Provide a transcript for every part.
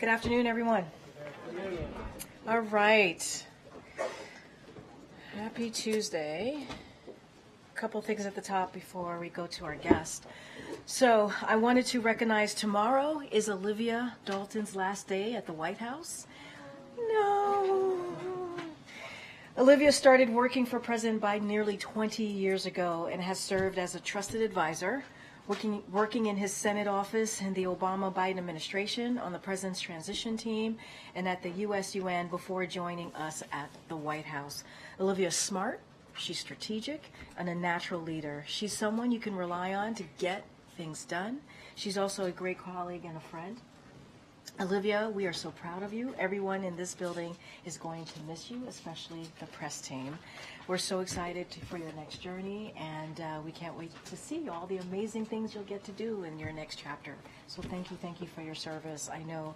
Good afternoon, everyone. All right. Happy Tuesday. A couple things at the top before we go to our guest. So I wanted to recognize tomorrow is Olivia Dalton's last day at the White House. No. Olivia started working for President Biden nearly 20 years ago and has served as a trusted advisor, working in his Senate office in the Obama-Biden administration, on the president's transition team, and at the US-UN before joining us at the White House. Olivia's smart, she's strategic, and a natural leader. She's someone you can rely on to get things done. She's also a great colleague and a friend. Olivia, we are so proud of you. Everyone in this building is going to miss you, especially the press team. We're so excited for your next journey, and we can't wait to see all the amazing things you'll get to do in your next chapter. So thank you for your service. I know,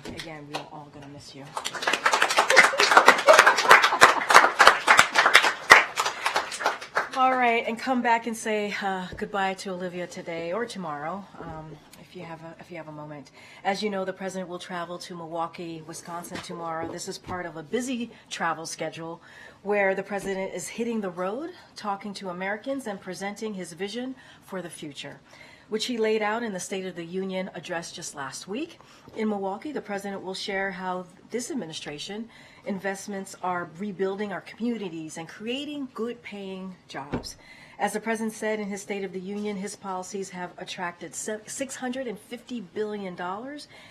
again, we're all going to miss you. All right, and come back and say goodbye to Olivia today or tomorrow. If you have a moment. As you know, the president will travel to Milwaukee, Wisconsin tomorrow. This is part of a busy travel schedule where the president is hitting the road, talking to Americans and presenting his vision for the future, which he laid out in the State of the Union address just last week. In Milwaukee, the president will share how this administration investments are rebuilding our communities and creating good-paying jobs. As the president said in his State of the Union, his policies have attracted $650 billion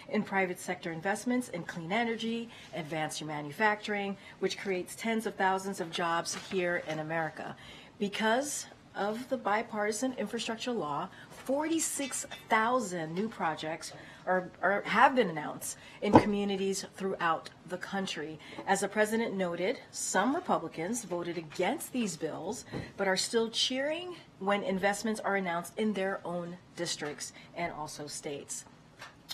in private sector investments in clean energy, advanced manufacturing, which creates tens of thousands of jobs here in America. Because of the bipartisan infrastructure law, 46,000 new projects have been announced in communities throughout the country. As the president noted, some Republicans voted against these bills, but are still cheering when investments are announced in their own districts and also states.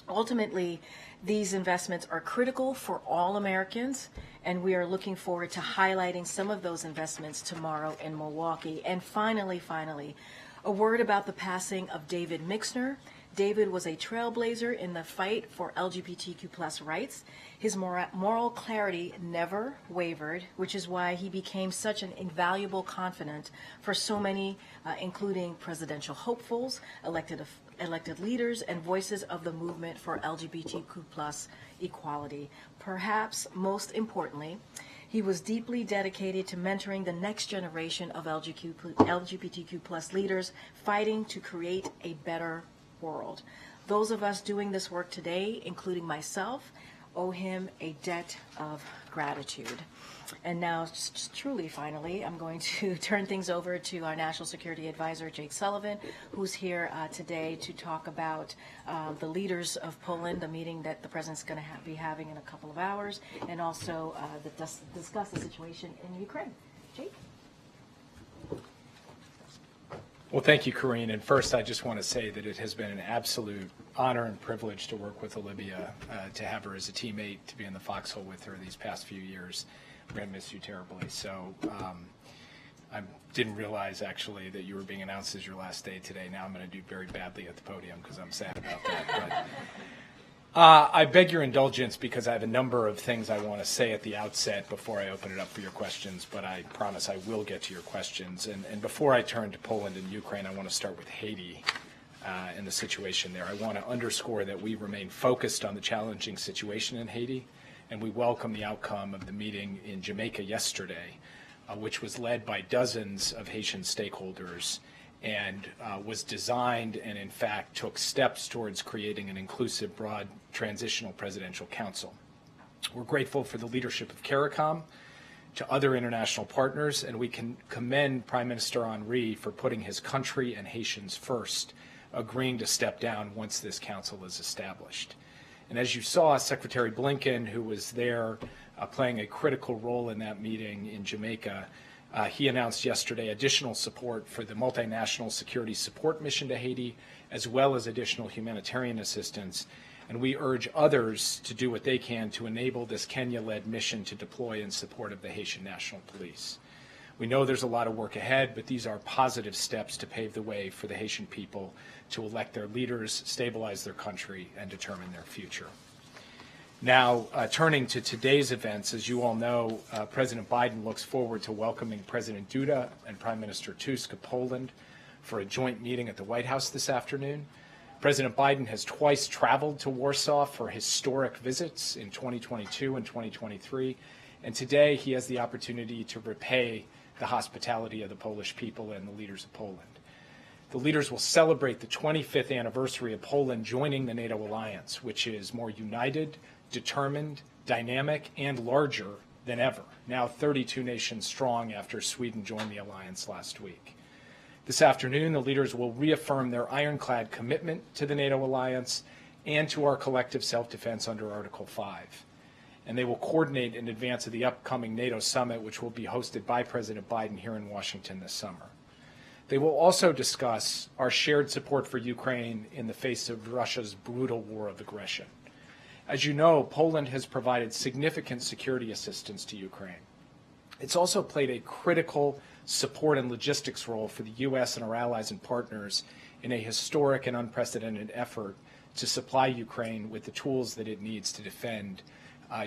Ultimately, these investments are critical for all Americans, and we are looking forward to highlighting some of those investments tomorrow in Milwaukee. And finally, a word about the passing of David Mixner. David was a trailblazer in the fight for LGBTQ+ rights. His moral clarity never wavered, which is why he became such an invaluable confidant for so many, including presidential hopefuls, elected leaders, and voices of the movement for LGBTQ+ equality. Perhaps most importantly, he was deeply dedicated to mentoring the next generation of LGBTQ+ leaders fighting to create a better world. Those of us doing this work today, including myself, owe him a debt of gratitude. And now, truly, finally, I'm going to turn things over to our National Security Advisor, Jake Sullivan, who's here today to talk about the leaders of Poland, the meeting that the president's going to be having in a couple of hours, and also discuss the situation in Ukraine. Jake? Well, thank you, Karine. And first, I just want to say that it has been an absolute honor and privilege to work with Olivia, to have her as a teammate, to be in the foxhole with her these past few years. We're going to miss you terribly. So I didn't realize, actually, that you were being announced as your last day today. Now I'm going to do very badly at the podium because I'm sad about that. But I beg your indulgence because I have a number of things I want to say at the outset before I open it up for your questions, but I promise I will get to your questions. And before I turn to Poland and Ukraine, I want to start with Haiti and the situation there. I want to underscore that we remain focused on the challenging situation in Haiti, and we welcome the outcome of the meeting in Jamaica yesterday, which was led by dozens of Haitian stakeholders and was designed and, in fact, took steps towards creating an inclusive, broad, transitional presidential council. We're grateful for the leadership of CARICOM, to other international partners, and we can commend Prime Minister Henry for putting his country and Haitians first, agreeing to step down once this council is established. And as you saw, Secretary Blinken, who was there playing a critical role in that meeting in Jamaica, he announced yesterday additional support for the multinational security support mission to Haiti, as well as additional humanitarian assistance. And we urge others to do what they can to enable this Kenya-led mission to deploy in support of the Haitian National Police. We know there's a lot of work ahead, but these are positive steps to pave the way for the Haitian people to elect their leaders, stabilize their country, and determine their future. Now, turning to today's events, as you all know, President Biden looks forward to welcoming President Duda and Prime Minister Tusk of Poland for a joint meeting at the White House this afternoon. President Biden has twice traveled to Warsaw for historic visits in 2022 and 2023, and today he has the opportunity to repay the hospitality of the Polish people and the leaders of Poland. The leaders will celebrate the 25th anniversary of Poland joining the NATO alliance, which is more united, determined, dynamic, and larger than ever, now 32 nations strong after Sweden joined the alliance last week. This afternoon, the leaders will reaffirm their ironclad commitment to the NATO alliance and to our collective self-defense under Article 5. And they will coordinate in advance of the upcoming NATO summit, which will be hosted by President Biden here in Washington this summer. They will also discuss our shared support for Ukraine in the face of Russia's brutal war of aggression. As you know, Poland has provided significant security assistance to Ukraine. It's also played a critical support and logistics role for the U.S. and our allies and partners in a historic and unprecedented effort to supply Ukraine with the tools that it needs to defend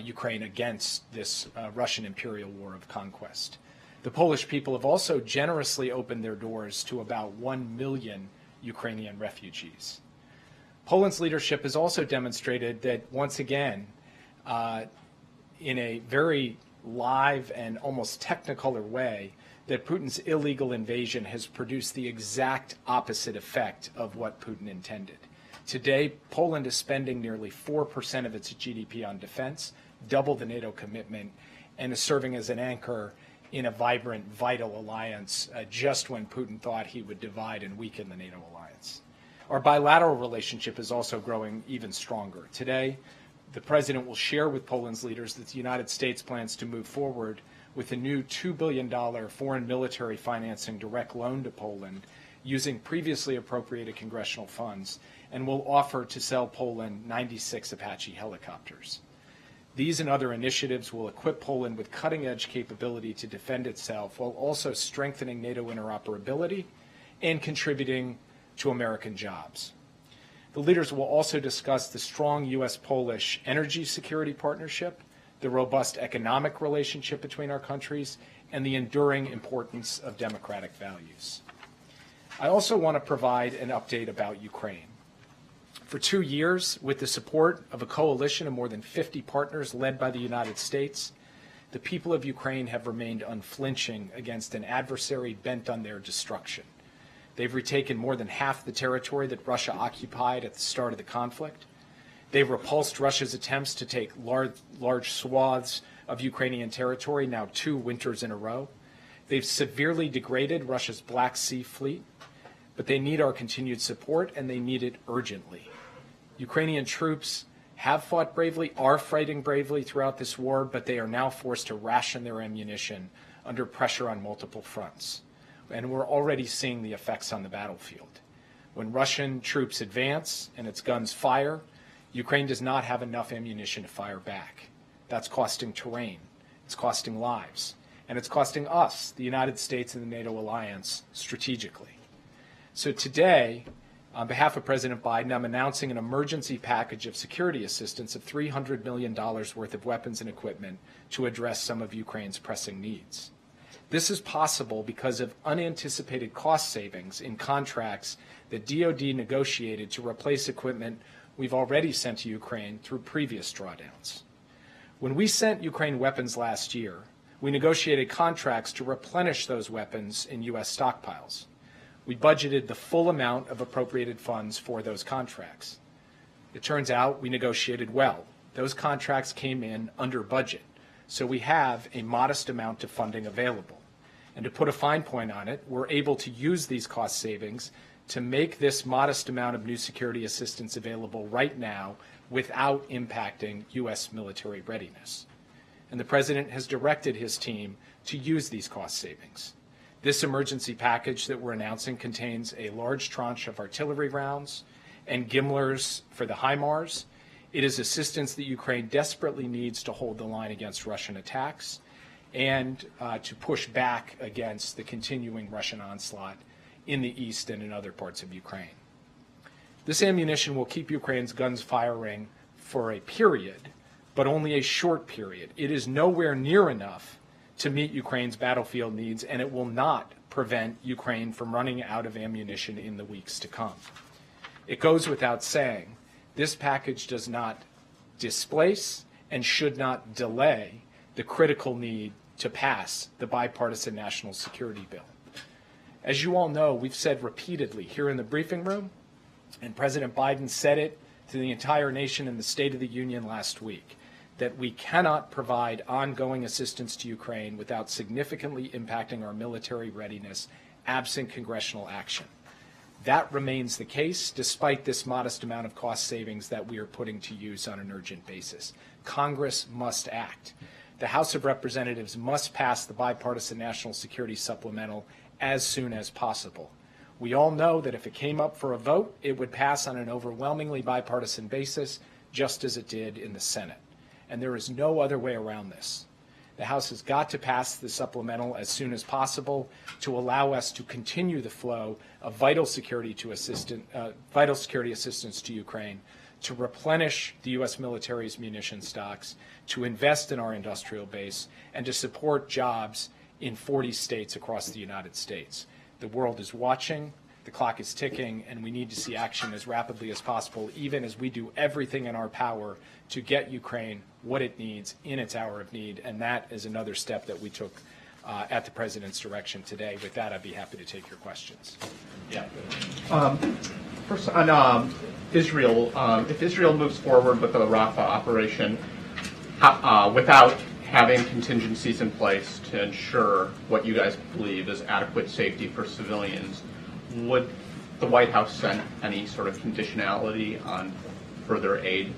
Ukraine against this Russian imperial war of conquest. The Polish people have also generously opened their doors to about 1 million Ukrainian refugees. Poland's leadership has also demonstrated that, once again, in a very live and almost technicolor way, that Putin's illegal invasion has produced the exact opposite effect of what Putin intended. Today, Poland is spending nearly 4% of its GDP on defense, double the NATO commitment, and is serving as an anchor in a vibrant, vital alliance just when Putin thought he would divide and weaken the NATO alliance. Our bilateral relationship is also growing even stronger. Today, the President will share with Poland's leaders that the United States plans to move forward with a new $2 billion foreign military financing direct loan to Poland using previously appropriated congressional funds, and will offer to sell Poland 96 Apache helicopters. These and other initiatives will equip Poland with cutting-edge capability to defend itself while also strengthening NATO interoperability and contributing to American jobs. The leaders will also discuss the strong U.S.-Polish energy security partnership, the robust economic relationship between our countries, and the enduring importance of democratic values. I also want to provide an update about Ukraine. For 2 years, with the support of a coalition of more than 50 partners led by the United States, the people of Ukraine have remained unflinching against an adversary bent on their destruction. They've retaken more than half the territory that Russia occupied at the start of the conflict. They've repulsed Russia's attempts to take large swaths of Ukrainian territory, now 2 winters in a row. They've severely degraded Russia's Black Sea fleet, but they need our continued support, and they need it urgently. Ukrainian troops have fought bravely, are fighting bravely throughout this war, but they are now forced to ration their ammunition under pressure on multiple fronts. And we're already seeing the effects on the battlefield. When Russian troops advance and its guns fire, Ukraine does not have enough ammunition to fire back. That's costing terrain, it's costing lives, and it's costing us, the United States and the NATO alliance, strategically. So today, on behalf of President Biden, I'm announcing an emergency package of security assistance of $300 million worth of weapons and equipment to address some of Ukraine's pressing needs. This is possible because of unanticipated cost savings in contracts that DoD negotiated to replace equipment we've already sent to Ukraine through previous drawdowns. When we sent Ukraine weapons last year, we negotiated contracts to replenish those weapons in U.S. stockpiles. We budgeted the full amount of appropriated funds for those contracts. It turns out we negotiated well. Those contracts came in under budget, so we have a modest amount of funding available. And to put a fine point on it, we're able to use these cost savings to make this modest amount of new security assistance available right now without impacting U.S. military readiness. And the President has directed his team to use these cost savings. This emergency package that we're announcing contains a large tranche of artillery rounds and gimlers for the HIMARS. It is assistance that Ukraine desperately needs to hold the line against Russian attacks and to push back against the continuing Russian onslaught in the east and in other parts of Ukraine. This ammunition will keep Ukraine's guns firing for a period, but only a short period. It is nowhere near enough to meet Ukraine's battlefield needs, and it will not prevent Ukraine from running out of ammunition in the weeks to come. It goes without saying, this package does not displace and should not delay the critical need to pass the bipartisan national security bill. As you all know, we've said repeatedly here in the briefing room, and President Biden said it to the entire nation in the State of the Union last week, that we cannot provide ongoing assistance to Ukraine without significantly impacting our military readiness, absent congressional action. That remains the case despite this modest amount of cost savings that we are putting to use on an urgent basis. Congress must act. The House of Representatives must pass the bipartisan national security supplemental as soon as possible. We all know that if it came up for a vote, it would pass on an overwhelmingly bipartisan basis, just as it did in the Senate. And there is no other way around this. The House has got to pass the supplemental as soon as possible to allow us to continue the flow of vital security assistance to Ukraine, to replenish the U.S. military's munition stocks, to invest in our industrial base, and to support jobs in 40 states across the United States. The world is watching, the clock is ticking, and we need to see action as rapidly as possible, even as we do everything in our power to get Ukraine what it needs in its hour of need. And that is another step that we took at the President's direction today. With that, I'd be happy to take your questions. Yeah. First, on Israel, if Israel moves forward with the Rafah operation without having contingencies in place to ensure what you guys believe is adequate safety for civilians, would the White House send any sort of conditionality on further aid?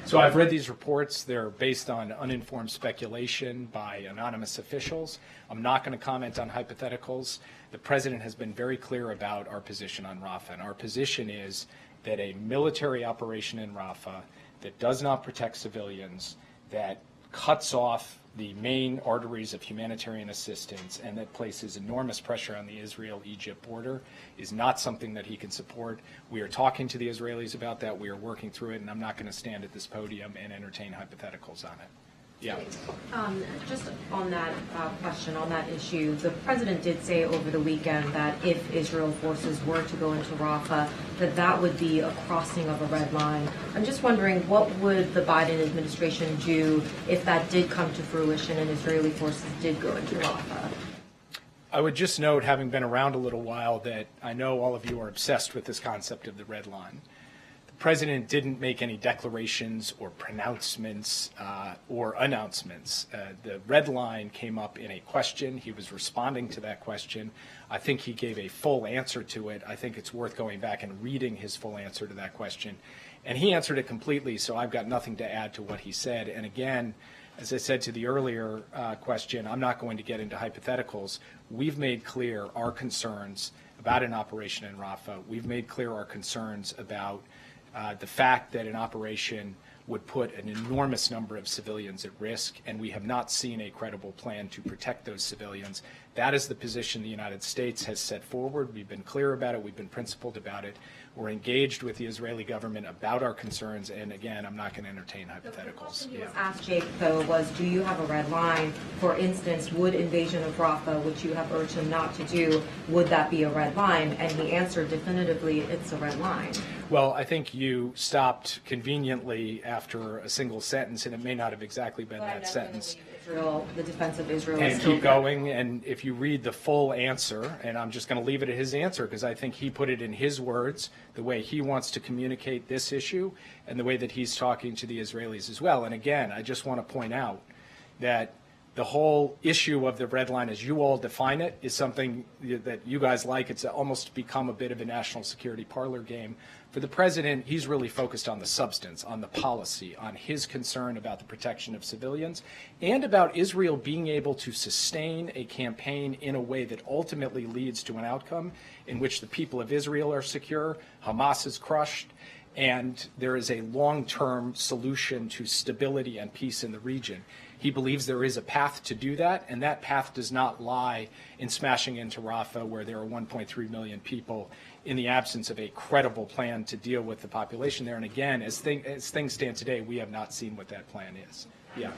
So I've read these reports. They're based on uninformed speculation by anonymous officials. I'm not going to comment on hypotheticals. The President has been very clear about our position on Rafah, and our position is that a military operation in Rafah that does not protect civilians, that cuts off the main arteries of humanitarian assistance, and that places enormous pressure on the Israel-Egypt border is not something that he can support. We are talking to the Israelis about that. We are working through it, and I'm not going to stand at this podium and entertain hypotheticals on it. Yeah. Just on that question, on that issue, the President did say over the weekend that if Israel forces were to go into Rafah, that would be a crossing of a red line. I'm just wondering, what would the Biden administration do if that did come to fruition and Israeli forces did go into Rafah? I would just note, having been around a little while, that I know all of you are obsessed with this concept of the red line. The President didn't make any declarations or pronouncements or announcements. The red line came up in a question. He was responding to that question. I think he gave a full answer to it. I think it's worth going back and reading his full answer to that question. And he answered it completely, so I've got nothing to add to what he said. And again, as I said to the earlier question, I'm not going to get into hypotheticals. We've made clear our concerns about an operation in Rafah. We've made clear our concerns about the fact that an operation would put an enormous number of civilians at risk, and we have not seen a credible plan to protect those civilians. That is the position the United States has set forward. We've been clear about it. We've been principled about it. We're engaged with the Israeli government about our concerns, and again, I'm not going to entertain hypotheticals. The question you asked Jake, though, was, do you have a red line? For instance, would invasion of Rafah, which you have urged him not to do, would that be a red line? And he answered definitively, it's a red line. Well, I think you stopped conveniently after a single sentence, and it may not have exactly been that sentence. Israel, the defense of Israel. And keep going, and if you read the full answer, and I'm just going to leave it at his answer because I think he put it in his words, the way he wants to communicate this issue, and the way that he's talking to the Israelis as well. And again, I just want to point out that the whole issue of the red line, as you all define it, is something that you guys like. It's almost become a bit of a national security parlor game. For the President, he's really focused on the substance, on the policy, on his concern about the protection of civilians, and about Israel being able to sustain a campaign in a way that ultimately leads to an outcome in which the people of Israel are secure, Hamas is crushed, and there is a long-term solution to stability and peace in the region. He believes there is a path to do that, and that path does not lie in smashing into Rafah, where there are 1.3 million people, in the absence of a credible plan to deal with the population there. And again, as things stand today, we have not seen what that plan is. Yeah.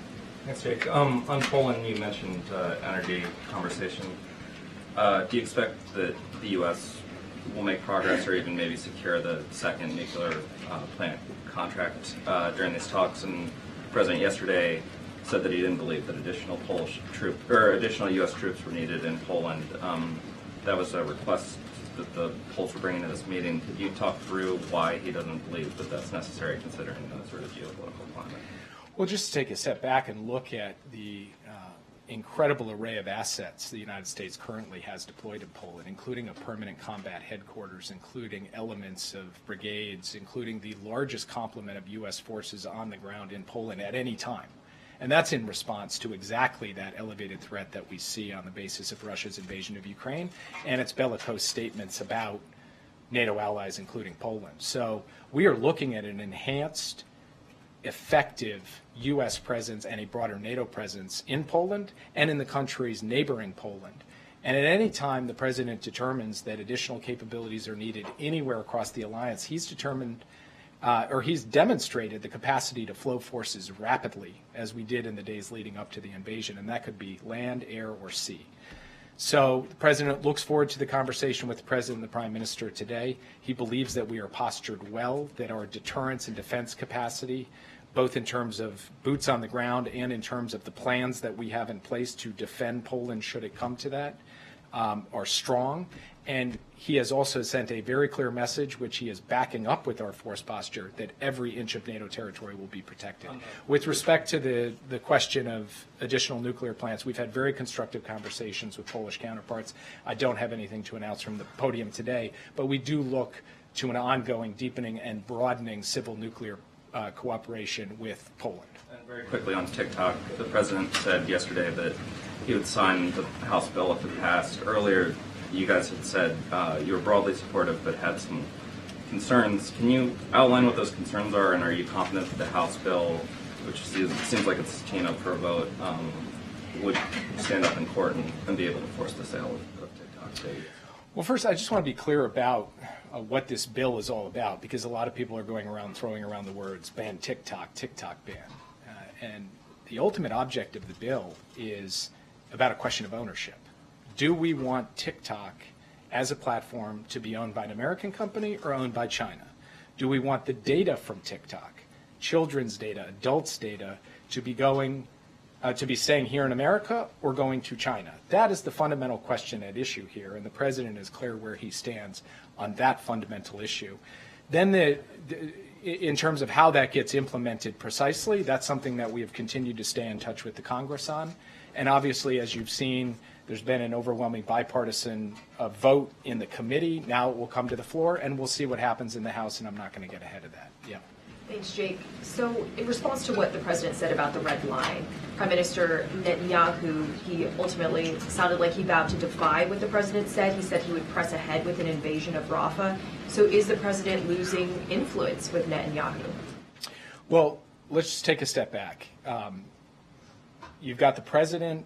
Thanks, Jake. On Poland, you mentioned energy conversation. Do you expect that the U.S. will make progress or even maybe secure the second nuclear plant contract during these talks? And the president yesterday said that he didn't believe that additional additional U.S. troops were needed in Poland. That was a request that the Poles were bringing to this meeting. Could you talk through why he doesn't believe that that's necessary, considering the sort of geopolitical climate? Well, just to take a step back and look at the incredible array of assets the United States currently has deployed in Poland, including a permanent combat headquarters, including elements of brigades, including the largest complement of U.S. forces on the ground in Poland at any time. And that's in response to exactly that elevated threat that we see on the basis of Russia's invasion of Ukraine and its bellicose statements about NATO allies, including Poland. So we are looking at an enhanced, effective U.S. presence and a broader NATO presence in Poland and in the countries neighboring Poland. And at any time the president determines that additional capabilities are needed anywhere across the alliance, he's determined he's demonstrated the capacity to flow forces rapidly, as we did in the days leading up to the invasion, and that could be land, air, or sea. So the president looks forward to the conversation with the president and the prime minister today. He believes that we are postured well, that our deterrence and defense capacity, both in terms of boots on the ground and in terms of the plans that we have in place to defend Poland should it come to that, are strong. And he has also sent a very clear message, which he is backing up with our force posture, that every inch of NATO territory will be protected. With respect to the question of additional nuclear plants, we've had very constructive conversations with Polish counterparts. I don't have anything to announce from the podium today, but we do look to an ongoing deepening and broadening civil nuclear cooperation with Poland. And very quickly on TikTok, the president said yesterday that he would sign the House bill if it passed. Earlier, you guys had said you were broadly supportive but had some concerns. Can you outline what those concerns are, and are you confident that the House bill, which seems like it's teeing up for a vote, would stand up in court and be able to force the sale of TikTok? Well, first, I just want to be clear about what this bill is all about, because a lot of people are going around throwing around the words ban TikTok, TikTok ban. And the ultimate object of the bill is about a question of ownership. Do we want TikTok as a platform to be owned by an American company or owned by China? Do we want the data from TikTok, children's data, adults' data, to be going to be staying here in America or going to China? That is the fundamental question at issue here, and the president is clear where he stands on that fundamental issue. Then in terms of how that gets implemented precisely, that's something that we have continued to stay in touch with the Congress on. And obviously, as you've seen, there's been an overwhelming bipartisan vote in the committee. Now it will come to the floor, and we'll see what happens in the House, and I'm not going to get ahead of that. Yeah. Thanks, Jake. So in response to what the president said about the red line, Prime Minister Netanyahu, he ultimately sounded like he vowed to defy what the president said. He said he would press ahead with an invasion of Rafah. So is the president losing influence with Netanyahu? Well, let's just take a step back. You've got the president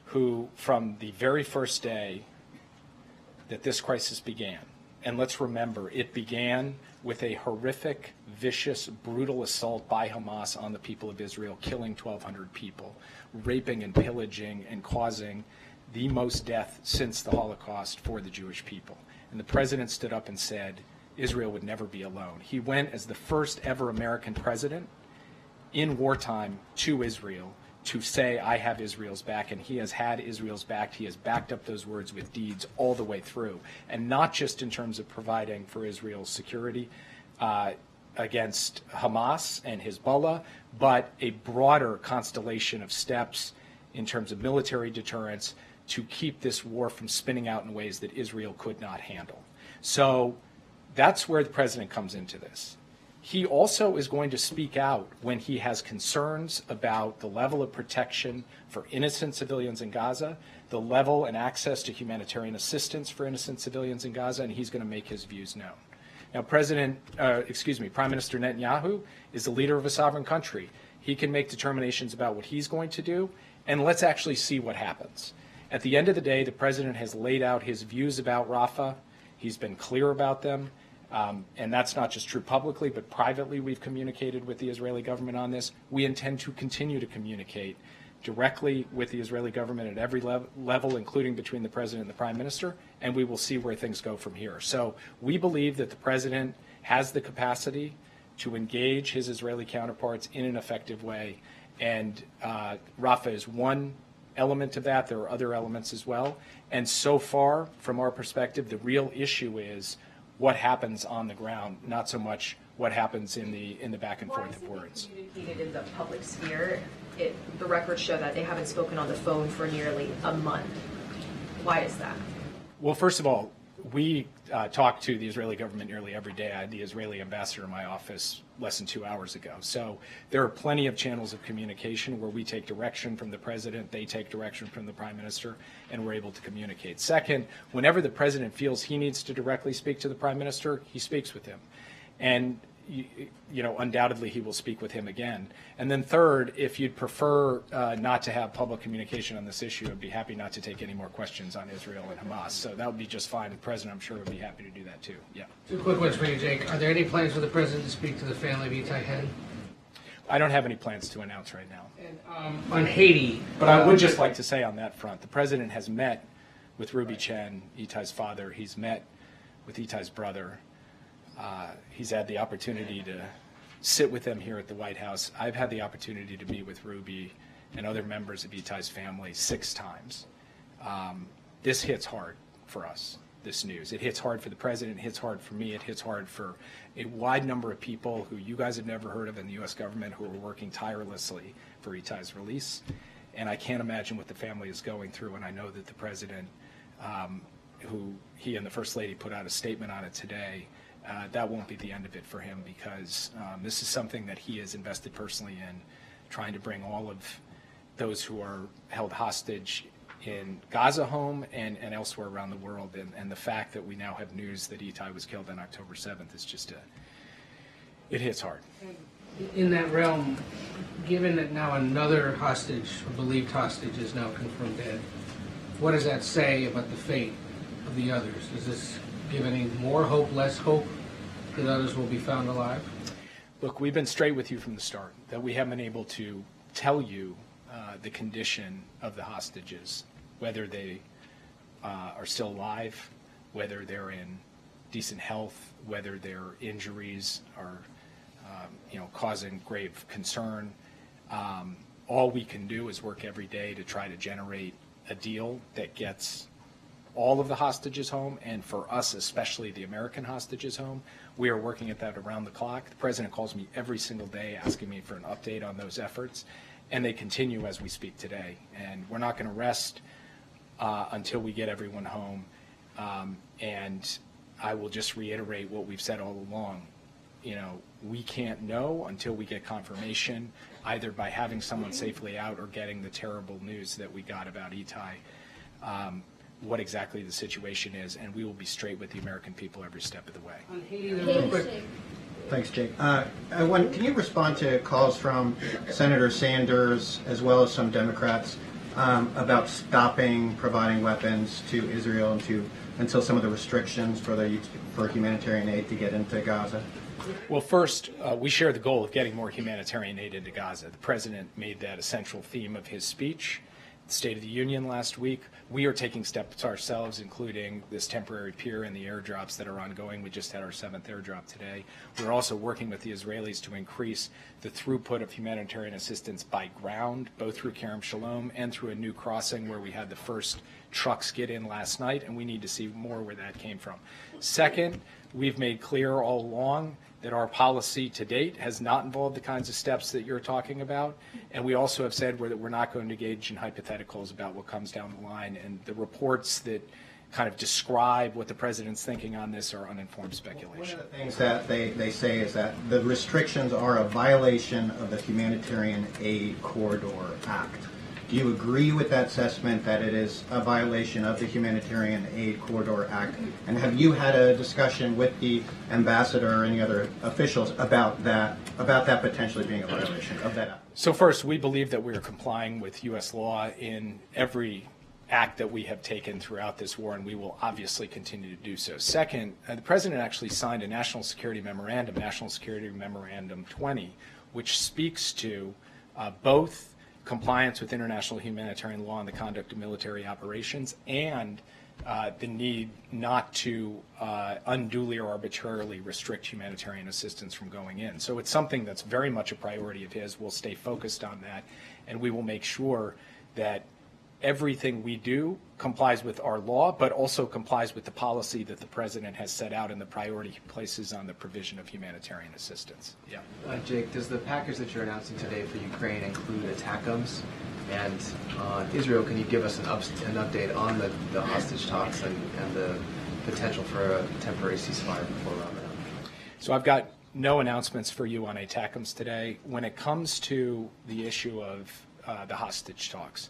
who, from the very first day that this crisis began, and let's remember, it began with a horrific, vicious, brutal assault by Hamas on the people of Israel, killing 1,200 people, raping and pillaging and causing the most death since the Holocaust for the Jewish people. And the president stood up and said Israel would never be alone. He went as the first ever American president in wartime to Israel to say, I have Israel's back, and he has had Israel's back. He has backed up those words with deeds all the way through, and not just in terms of providing for Israel's security against Hamas and Hezbollah, but a broader constellation of steps in terms of military deterrence to keep this war from spinning out in ways that Israel could not handle. So that's where the president comes into this. He also is going to speak out when he has concerns about the level of protection for innocent civilians in Gaza, the level and access to humanitarian assistance for innocent civilians in Gaza, and he's going to make his views known. Now, Prime Minister Netanyahu is the leader of a sovereign country. He can make determinations about what he's going to do, and let's actually see what happens. At the end of the day, the president has laid out his views about Rafah. He's been clear about them. And that's not just true publicly, but privately we've communicated with the Israeli government on this. We intend to continue to communicate directly with the Israeli government at every level, including between the president and the prime minister, and we will see where things go from here. So we believe that the president has the capacity to engage his Israeli counterparts in an effective way, and Rafah is one element of that. There are other elements as well. And so far, from our perspective, the real issue is what happens on the ground, not so much what happens in the back and forth of words. Communicated in the public sphere. The records show that they haven't spoken on the phone for nearly a month. Why is that? Well, first of all, we talk to the Israeli government nearly every day. I had the Israeli ambassador in my office less than 2 hours ago. So there are plenty of channels of communication where we take direction from the president, they take direction from the prime minister, and we're able to communicate. Second, whenever the president feels he needs to directly speak to the prime minister, he speaks with him. And undoubtedly he will speak with him again. And then third, if you'd prefer not to have public communication on this issue, I'd be happy not to take any more questions on Israel and Hamas. So that would be just fine. The president, I'm sure, would be happy to do that too. Yeah. Two quick ones for you, Jake. Are there any plans for the president to speak to the family of Itai Hen? I don't have any plans to announce right now. And on Haiti. But I would just like to say on that front, the president has met with Ruby Chen, Itai's father. He's met with Itai's brother. He's had the opportunity to sit with them here at the White House. I've had the opportunity to meet with Ruby and other members of Itai's family 6 times. This hits hard for us, this news. It hits hard for the president, it hits hard for me, it hits hard for a wide number of people who you guys have never heard of in the U.S. government who are working tirelessly for Itai's release. And I can't imagine what the family is going through, and I know that the president, who he and the First Lady put out a statement on it today, that won't be the end of it for him, because this is something that he has invested personally in, trying to bring all of those who are held hostage in Gaza home and elsewhere around the world. And the fact that we now have news that Itai was killed on October 7th is just it hits hard. In that realm, given that now another hostage, or believed hostage, is now confirmed dead, what does that say about the fate of the others? Does this give any more hope, less hope that others will be found alive? Look, we've been straight with you from the start, that we haven't been able to tell you the condition of the hostages, whether they are still alive, whether they're in decent health, whether their injuries are causing grave concern. All we can do is work every day to try to generate a deal that gets all of the hostages home, and for us, especially the American hostages home. We are working at that around the clock. The president calls me every single day asking me for an update on those efforts, and they continue as we speak today. And we're not going to rest until we get everyone home. And I will just reiterate what we've said all along. We can't know until we get confirmation, either by having someone safely out or getting the terrible news that we got about Itai, what exactly the situation is, and we will be straight with the American people every step of the way. On Haiti, real quick. Thanks, Jake. Can you respond to calls from Senator Sanders as well as some Democrats about stopping providing weapons to Israel until some of the restrictions for humanitarian aid to get into Gaza? Well, first, we share the goal of getting more humanitarian aid into Gaza. The president made that a central theme of his speech. The State of the Union last week. We are taking steps ourselves, including this temporary pier and the airdrops that are ongoing. We just had our 7th airdrop today. We're also working with the Israelis to increase the throughput of humanitarian assistance by ground, both through Kerem Shalom and through a new crossing where we had the first trucks get in last night, and we need to see more where that came from. Second, we've made clear all along that our policy to date has not involved the kinds of steps that you're talking about. And we also have said that we're not going to engage in hypotheticals about what comes down the line. And the reports that kind of describe what the president's thinking on this are uninformed speculation. One of the things that they say is that the restrictions are a violation of the Humanitarian Aid Corridor Act. Do you agree with that assessment that it is a violation of the Humanitarian Aid Corridor Act? And have you had a discussion with the ambassador or any other officials about that potentially being a violation of that act? So first, we believe that we are complying with U.S. law in every act that we have taken throughout this war, and we will obviously continue to do so. Second, the President actually signed a National Security Memorandum, National Security Memorandum 20, which speaks to both compliance with international humanitarian law and the conduct of military operations, and the need not to unduly or arbitrarily restrict humanitarian assistance from going in. So it's something that's very much a priority of his. We'll stay focused on that, and we will make sure that everything we do complies with our law, but also complies with the policy that the President has set out and the priority he places on the provision of humanitarian assistance. Yeah. Jake, does the package that you're announcing today for Ukraine include ATACMS? And on Israel, can you give us an update on the hostage talks and the potential for a temporary ceasefire before Ramadan? So I've got no announcements for you on ATACMS today. When it comes to the issue of the hostage talks,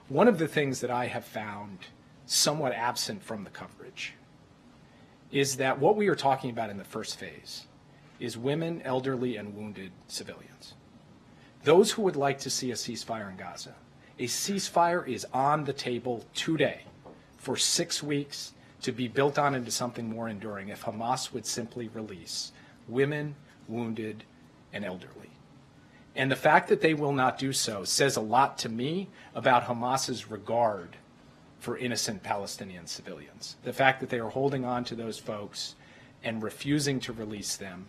one of the things that I have found somewhat absent from the coverage is that what we are talking about in the first phase is women, elderly, and wounded civilians. Those who would like to see a ceasefire in Gaza, a ceasefire is on the table today for 6 weeks to be built on into something more enduring if Hamas would simply release women, wounded, and elderly. And the fact that they will not do so says a lot to me about Hamas's regard for innocent Palestinian civilians. The fact that they are holding on to those folks and refusing to release them,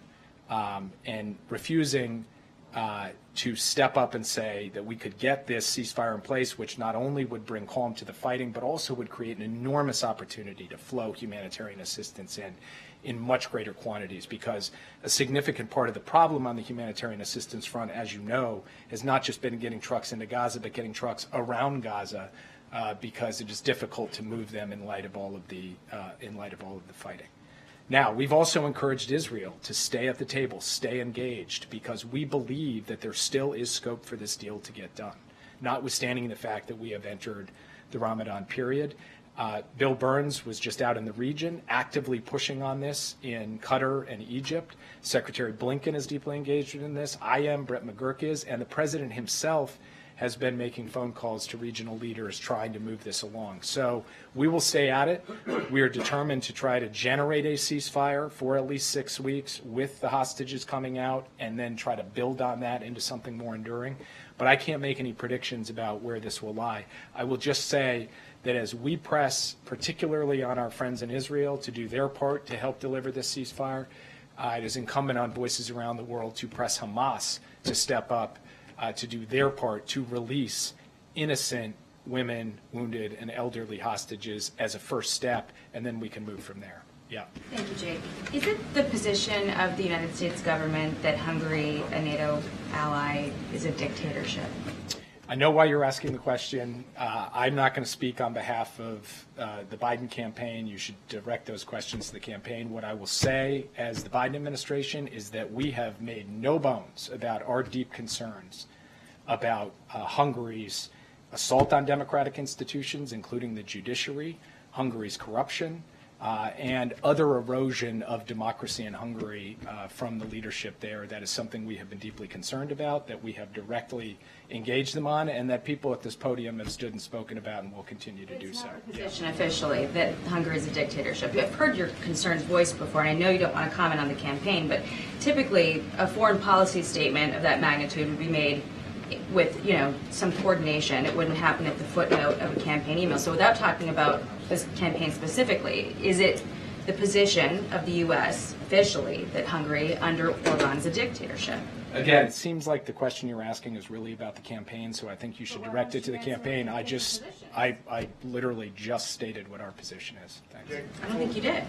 and refusing to step up and say that we could get this ceasefire in place, which not only would bring calm to the fighting, but also would create an enormous opportunity to flow humanitarian assistance in much greater quantities, because a significant part of the problem on the humanitarian assistance front, as you know, has not just been getting trucks into Gaza, but getting trucks around Gaza, because it is difficult to move them in light of all of the fighting. Now, we've also encouraged Israel to stay at the table, stay engaged, because we believe that there still is scope for this deal to get done, notwithstanding the fact that we have entered the Ramadan period. Bill Burns was just out in the region actively pushing on this in Qatar and Egypt. Secretary Blinken is deeply engaged in this. I am, Brett McGurk is, and the President himself has been making phone calls to regional leaders trying to move this along. So we will stay at it. We are determined to try to generate a ceasefire for at least 6 weeks with the hostages coming out, and then try to build on that into something more enduring. But I can't make any predictions about where this will lie. I will just say that as we press, particularly on our friends in Israel, to do their part to help deliver this ceasefire, it is incumbent on voices around the world to press Hamas to step up, to do their part to release innocent women, wounded, and elderly hostages as a first step, and then we can move from there. Yeah. Thank you, Jake. Is it the position of the United States government that Hungary, a NATO ally, is a dictatorship? I know why you're asking the question. I'm not going to speak on behalf of the Biden campaign. You should direct those questions to the campaign. What I will say as the Biden administration is that we have made no bones about our deep concerns about Hungary's assault on democratic institutions, including the judiciary, Hungary's corruption, and other erosion of democracy in Hungary from the leadership there. That is something we have been deeply concerned about, that we have directly engaged them on, and that people at this podium have stood and spoken about and will continue to do so. It's not a position officially that Hungary is a dictatorship. I've heard your concerns voiced before, and I know you don't want to comment on the campaign, but typically a foreign policy statement of that magnitude would be made with, some coordination. It wouldn't happen at the footnote of a campaign email. So without talking about this campaign specifically, is it the position of the U.S. officially that Hungary under Orban is a dictatorship? Again, it seems like the question you're asking is really about the campaign, so I think you should direct it to the campaign. I literally just stated what our position is. Thanks. I don't think you did.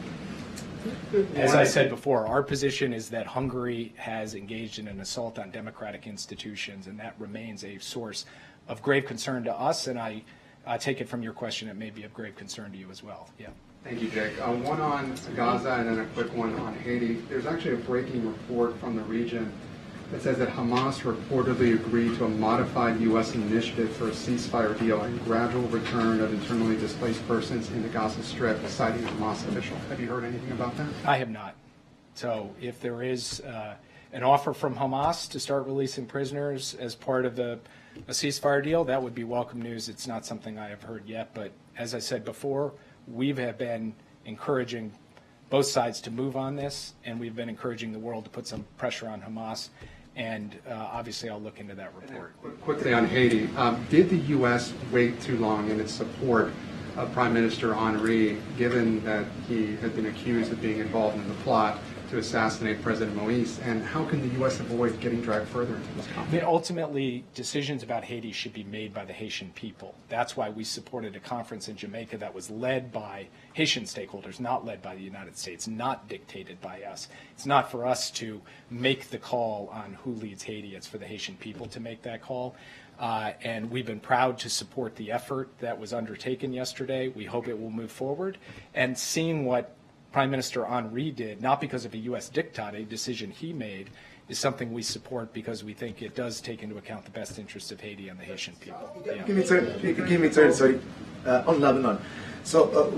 As I said before, our position is that Hungary has engaged in an assault on democratic institutions, and that remains a source of grave concern to us, and I take it from your question it may be of grave concern to you as well. Yeah. Thank you, Jake. One on Gaza and then a quick one on Haiti. There's actually a breaking report from the region It says that Hamas reportedly agreed to a modified U.S. initiative for a ceasefire deal and gradual return of internally displaced persons in the Gaza Strip, citing a Hamas official. Have you heard anything about that? I have not. So if there is an offer from Hamas to start releasing prisoners as part of a ceasefire deal, that would be welcome news. It's not something I have heard yet, but as I said before, we have been encouraging both sides to move on this, and we've been encouraging the world to put some pressure on Hamas, and obviously I'll look into that report. Quickly on Haiti, did the U.S. wait too long in its support of Prime Minister Henry, given that he had been accused of being involved in the plot to assassinate President Moïse, and how can the U.S. avoid getting dragged further into this conflict? Ultimately, decisions about Haiti should be made by the Haitian people. That's why we supported a conference in Jamaica that was led by Haitian stakeholders, not led by the United States, not dictated by us. It's not for us to make the call on who leads Haiti. It's for the Haitian people to make that call. And we've been proud to support the effort that was undertaken yesterday. We hope it will move forward. And seeing what Prime Minister Henry did, not because of a U.S. diktat, a decision he made, is something we support because we think it does take into account the best interests of Haiti and the Haitian people. Yeah. Give me turn, on Lebanon. So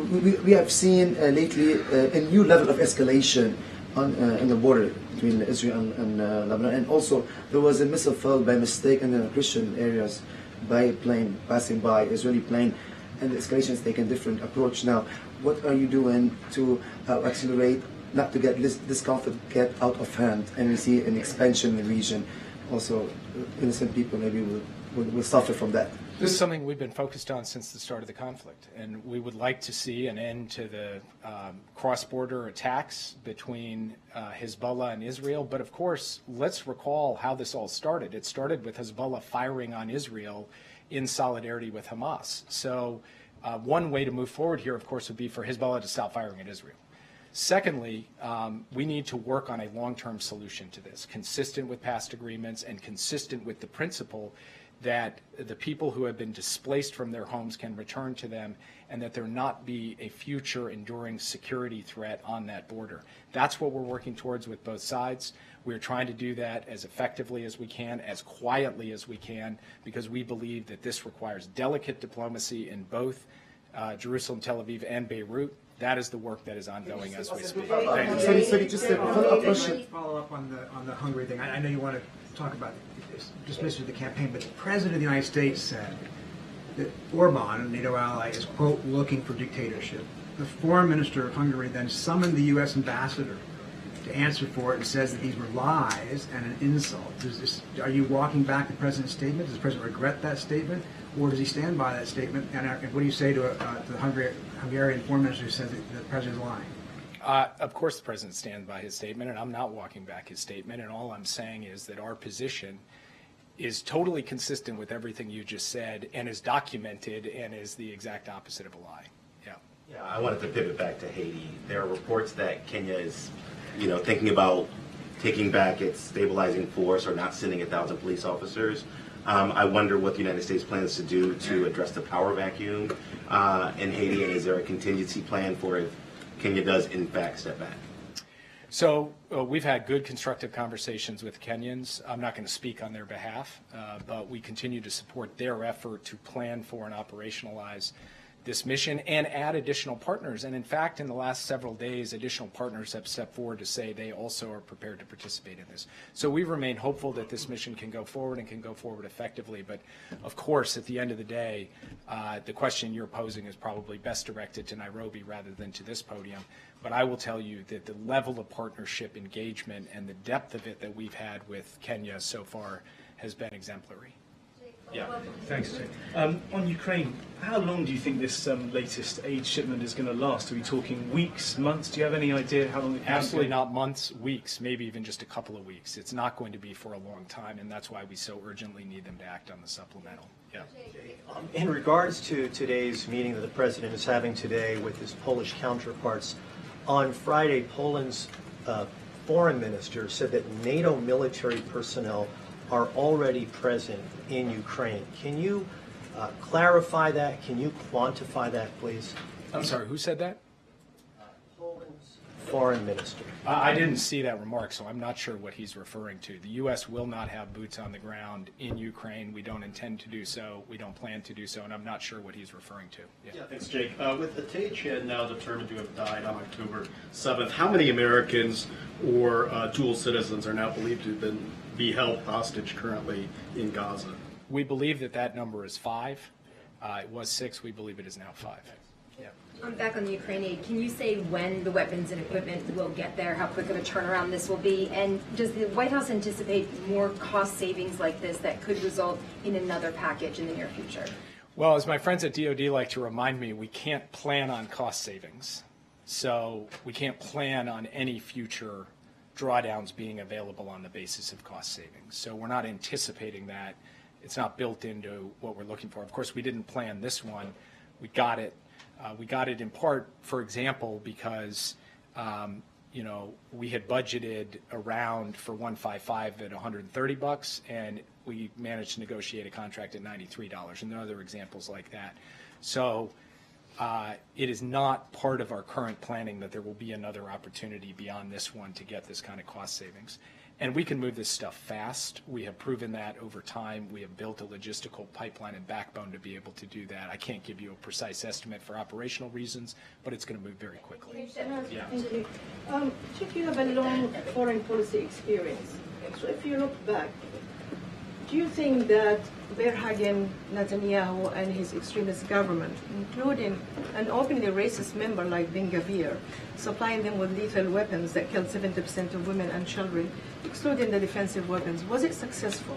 we have seen lately a new level of escalation on the border between Israel and Lebanon, and also there was a missile fell by mistake in the Christian areas by a plane passing by, Israeli plane, and the escalation has taken a different approach now. What are you doing to accelerate, not to get this conflict get out of hand, and we see an expansion in the region? Also, innocent people maybe will suffer from that. This is something we've been focused on since the start of the conflict, and we would like to see an end to the cross-border attacks between Hezbollah and Israel. But of course, let's recall how this all started. It started with Hezbollah firing on Israel in solidarity with Hamas. So one way to move forward here, of course, would be for Hezbollah to stop firing at Israel. Secondly, we need to work on a long-term solution to this, consistent with past agreements and consistent with the principle that the people who have been displaced from their homes can return to them, and that there not be a future enduring security threat on that border. That's what we're working towards with both sides. We're trying to do that as effectively as we can, as quietly as we can, because we believe that this requires delicate diplomacy in both Jerusalem, Tel Aviv, and Beirut. That is the work that is ongoing as we speak. Thank you. Sorry, just a follow-up question. Follow up on the Hungary thing. I know you want to talk about dismissal of the campaign, but the President of the United States said that Orban, a NATO ally, is, quote, looking for dictatorship. The foreign minister of Hungary then summoned the U.S. ambassador to answer for it and says that these were lies and an insult. Are you walking back the President's statement? Does the President regret that statement? Or does he stand by that statement? And what do you say to the Hungarian foreign minister who says that the President is lying? Of course the President stands by his statement, and I'm not walking back his statement. And all I'm saying is that our position is totally consistent with everything you just said and is documented and is the exact opposite of a lie. Yeah. Yeah, I wanted to pivot back to Haiti. There are reports that Kenya is, thinking about taking back its stabilizing force or not sending 1,000 police officers. I wonder what the United States plans to do to address the power vacuum in Haiti, and is there a contingency plan for if Kenya does in fact step back? So we've had good constructive conversations with Kenyans. I'm not going to speak on their behalf, but we continue to support their effort to plan for and operationalize this mission and add additional partners. And in fact, in the last several days, additional partners have stepped forward to say they also are prepared to participate in this. So we remain hopeful that this mission can go forward and can go forward effectively. But of course, at the end of the day, the question you're posing is probably best directed to Nairobi rather than to this podium. But I will tell you that the level of partnership engagement and the depth of it that we've had with Kenya so far has been exemplary. Yeah, thanks, Jay. On Ukraine, how long do you think this latest aid shipment is going to last? Are we talking weeks, months? Do you have any idea how long it can Absolutely not months, weeks, maybe even just a couple of weeks. It's not going to be for a long time, and that's why we so urgently need them to act on the supplemental. Yeah. In regards to today's meeting that the President is having today with his Polish counterparts, on Friday, Poland's foreign minister said that NATO military personnel are already present in Ukraine. Can you clarify that? Can you quantify that, please? I'm sorry, who said that? Poland's foreign minister. I didn't see that remark, so I'm not sure what he's referring to. The U.S. will not have boots on the ground in Ukraine. We don't intend to do so. We don't plan to do so, and I'm not sure what he's referring to. Yeah, thanks, Jake. With the Chin now determined to have died on October 7th, how many Americans or dual citizens are now believed to be held hostage currently in Gaza? We believe that number is 5. It was 6. We believe it is now 5. Yeah. Back on the Ukraine aid, can you say when the weapons and equipment will get there, how quick of a turnaround this will be? And does the White House anticipate more cost savings like this that could result in another package in the near future? Well, as my friends at DOD like to remind me, we can't plan on cost savings. So we can't plan on any future drawdowns being available on the basis of cost savings. So we're not anticipating that. It's not built into what we're looking for. Of course, we didn't plan this one. We got it. We got it in part, for example, because we had budgeted around for 155 at $130, and we managed to negotiate a contract at $93, and there are other examples like that. So it is not part of our current planning that there will be another opportunity beyond this one to get this kind of cost savings. And we can move this stuff fast. We have proven that over time. We have built a logistical pipeline and backbone to be able to do that. I can't give you a precise estimate for operational reasons, but it's going to move very quickly. Yeah. Chief, you have a long foreign policy experience. So if you look back, do you think that Berhagen Netanyahu and his extremist government, including an openly racist member like Ben Gvir, supplying them with lethal weapons that killed 70% of women and children, excluding the defensive weapons, was it successful?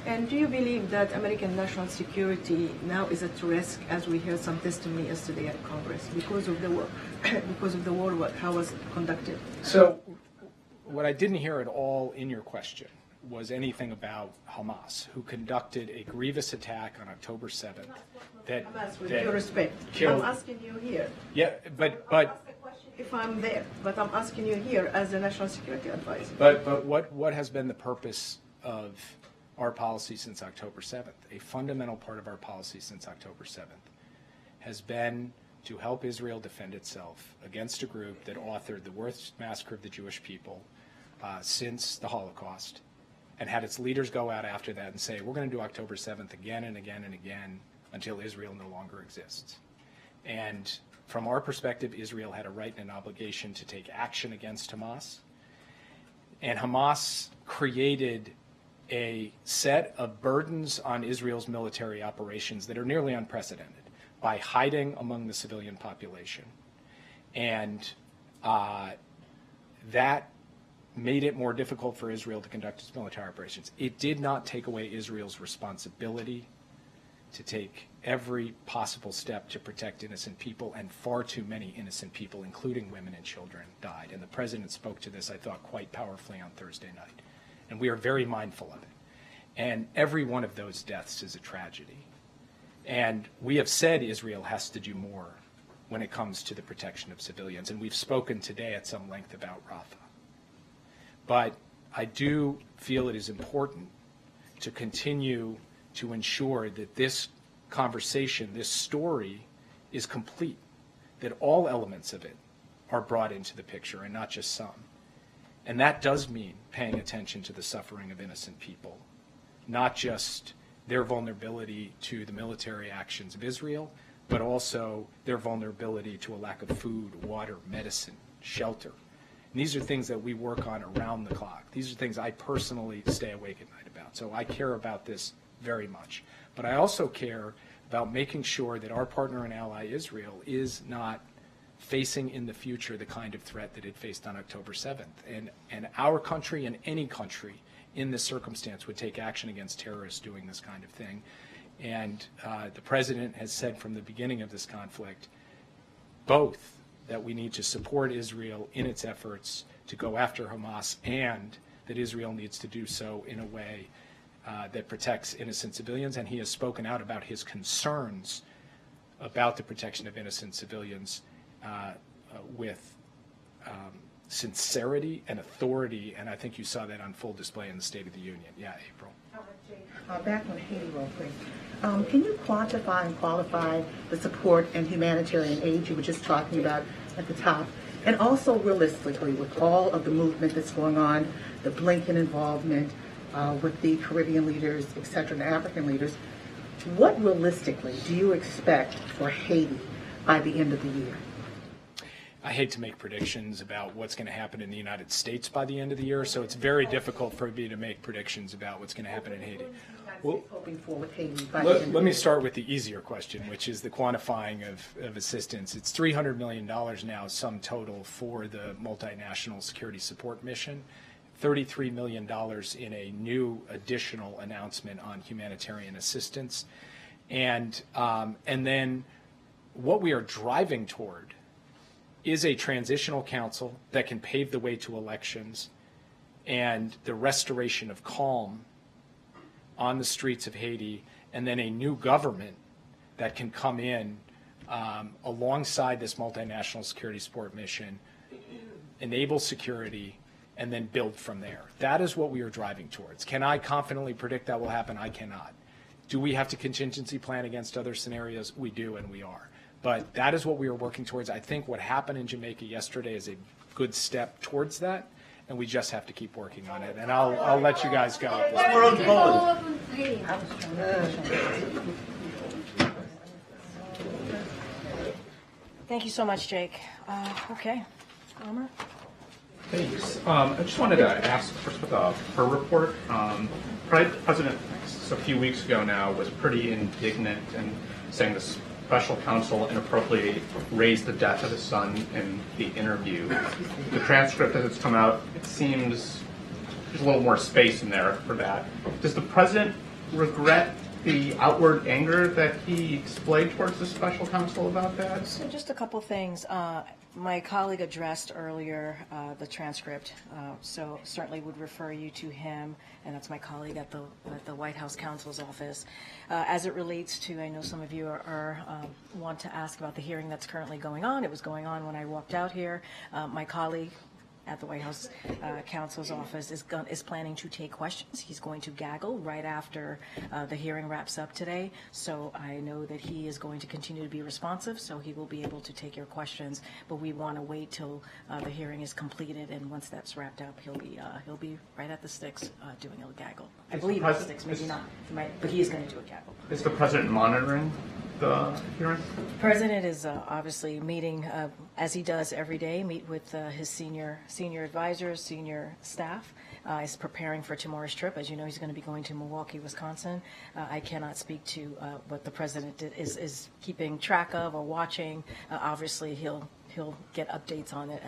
And do you believe that American national security now is at risk, as we heard some testimony yesterday at Congress, because of the war, how was it conducted? So what I didn't hear at all in your question was anything about Hamas, who conducted a grievous attack on October 7th. Hamas, with due respect, killed, I'm asking you here. Yeah, but if I'm there, but I'm asking you here as a national security advisor. But what has been the purpose of our policy since October 7th? A fundamental part of our policy since October 7th has been to help Israel defend itself against a group that authored the worst massacre of the Jewish people since the Holocaust, and had its leaders go out after that and say, we're going to do October 7th again and again and again until Israel no longer exists. And from our perspective, Israel had a right and an obligation to take action against Hamas. And Hamas created a set of burdens on Israel's military operations that are nearly unprecedented by hiding among the civilian population. And that made it more difficult for Israel to conduct its military operations. It did not take away Israel's responsibility to take every possible step to protect innocent people, and far too many innocent people, including women and children, died. And the President spoke to this, I thought, quite powerfully on Thursday night. And we are very mindful of it. And every one of those deaths is a tragedy. And we have said Israel has to do more when it comes to the protection of civilians. And we've spoken today at some length about Rafah. But I do feel it is important to continue to ensure that this conversation, this story, is complete, that all elements of it are brought into the picture and not just some. And that does mean paying attention to the suffering of innocent people, not just their vulnerability to the military actions of Israel, but also their vulnerability to a lack of food, water, medicine, shelter. And these are things that we work on around the clock. These are things I personally stay awake at night about. So I care about this very much. But I also care about making sure that our partner and ally Israel is not facing in the future the kind of threat that it faced on October 7th. And our country and any country in this circumstance would take action against terrorists doing this kind of thing. And the President has said from the beginning of this conflict, both that we need to support Israel in its efforts to go after Hamas, and that Israel needs to do so in a way that protects innocent civilians. And he has spoken out about his concerns about the protection of innocent civilians with sincerity and authority, and I think you saw that on full display in the State of the Union. Yeah, April. Back on Haiti real quick. Can you quantify and qualify the support and humanitarian aid you were just talking about at the top? And also realistically, with all of the movement that's going on, the Blinken involvement with the Caribbean leaders, et cetera, the African leaders, what realistically do you expect for Haiti by the end of the year? I hate to make predictions about what's going to happen in the United States by the end of the year, so it's very difficult for me to make predictions about what's going to happen in Haiti. Well, hoping for with Haiti by the end of the let me year? start with the easier question, which is the quantifying of assistance. It's $300 million now, sum total, for the multinational security support mission. $33 million in a new additional announcement on humanitarian assistance. And then what we are driving toward is a transitional council that can pave the way to elections and the restoration of calm on the streets of Haiti, and then a new government that can come in alongside this multinational security support mission, enable security, and then build from there. That is what we are driving towards. Can I confidently predict that will happen? I cannot. Do we have to contingency plan against other scenarios? We do, and we are. But that is what we are working towards. I think what happened in Jamaica yesterday is a good step towards that, and we just have to keep working on it. And I'll let you guys go. Thank you so much, Jake. Okay, Amr? Thanks. I just wanted to ask first about her report. President, a few weeks ago now, was pretty indignant and saying the special counsel inappropriately raised the death of his son in the interview. The transcript as it's come out, it seems there's a little more space in there for that. Does the president regret the outward anger that he displayed towards the special counsel about that? So just a couple things. My colleague addressed earlier the transcript, so certainly would refer you to him, and that's my colleague at the White House counsel's office. As it relates to, I know some of you want to ask about the hearing that's currently going on. It was going on when I walked out here. My colleague at the White House counsel's office is planning to take questions. He's going to gaggle right after the hearing wraps up today. So I know that he is going to continue to be responsive, so he will be able to take your questions. But we want to wait till the hearing is completed, and once that's wrapped up, he'll be right at the sticks doing a gaggle. I believe at the sticks, maybe not, but he is going to do a gaggle. Is the president monitoring the hearing? The president is obviously meeting, as he does every day, meet with his senior advisors, senior staff. He's preparing for tomorrow's trip. As you know, he's going to be going to Milwaukee, Wisconsin. I cannot speak to what the president is keeping track of or watching. Obviously, he'll get updates on it